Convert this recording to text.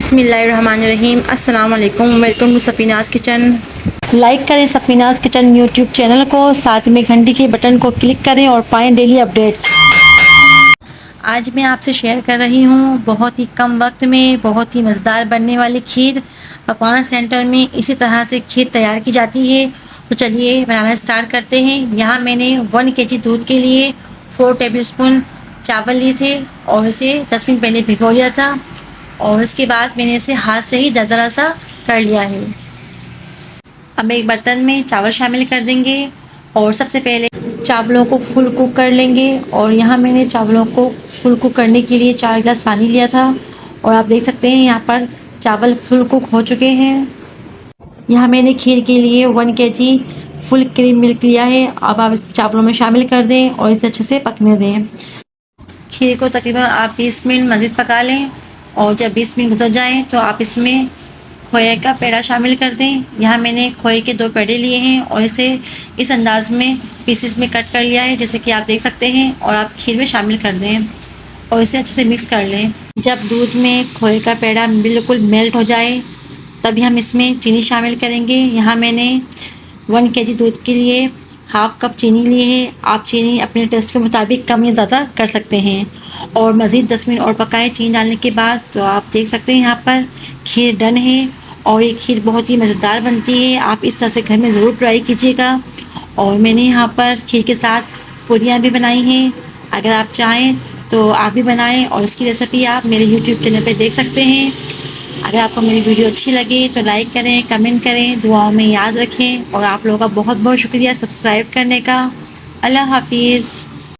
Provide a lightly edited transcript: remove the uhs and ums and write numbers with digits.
बिस्मिल्लाहिर्रहमानिर्रहीम। अस्सलाम वालेकुम। Welcome to Safinaz kitchen. Like करें सफ़ीनाज़ किचन यूट्यूब चैनल को, साथ में घंटी के बटन को क्लिक करें और पाएँ डेली अपडेट्स। आज मैं आपसे शेयर कर रही हूँ बहुत ही कम वक्त में बहुत ही मज़ेदार बनने वाली खीर। पकवान सेंटर में इसी तरह से खीर तैयार की जाती है। तो चलिए बनाना स्टार्ट करते हैं। यहाँ मैंने 1 kg दूध के लिए 4 टेबलस्पून चावल लिए थे और इसे 10 मिनट पहले भिगो लिया था और उसके बाद मैंने इसे हाथ से ही दरदरा सा कर लिया है। अब एक बर्तन में चावल शामिल कर देंगे और सबसे पहले चावलों को फुल कुक कर लेंगे। और यहाँ मैंने चावलों को फुल कुक करने के लिए 4 गिलास पानी लिया था और आप देख सकते हैं यहाँ पर चावल फुल कुक हो चुके हैं। यहाँ मैंने खीर के लिए 1 kg फुल क्रीम मिल्क लिया है। अब आप इस चावलों में शामिल कर दें और इसे अच्छे से पकने दें। खीर को तकरीबन आप 20 मिनट मज़ीद पका लें और जब 20 मिनट गुजर जाएँ तो आप इसमें खोए का पेड़ा शामिल कर दें। यहाँ मैंने खोए के 2 पेड़े लिए हैं और इसे इस अंदाज़ में पीसेस में कट कर लिया है जैसे कि आप देख सकते हैं, और आप खीर में शामिल कर दें और इसे अच्छे से मिक्स कर लें। जब दूध में खोए का पेड़ा बिल्कुल मेल्ट हो जाए तभी हम इसमें चीनी शामिल करेंगे। यहाँ मैंने 1 kg दूध के लिए हाफ़ कप चीनी ली है। आप चीनी अपने टेस्ट के मुताबिक कम या ज़्यादा कर सकते हैं और मज़ीद 10 मिनट और पकाएं चीनी डालने के बाद। तो आप देख सकते हैं यहाँ पर खीर डन है और ये खीर बहुत ही मज़ेदार बनती है। आप इस तरह से घर में ज़रूर ट्राई कीजिएगा। और मैंने यहाँ पर खीर के साथ पूरियाँ भी बनाई हैं। अगर आप चाहें तो आप भी बनाएं और इसकी रेसिपी आप मेरे यूट्यूब चैनल पर देख सकते हैं। अगर आपको मेरी वीडियो अच्छी लगे तो लाइक करें, कमेंट करें, दुआओं में याद रखें और आप लोगों का बहुत बहुत शुक्रिया सब्सक्राइब करने का। अल्लाह हाफिज़।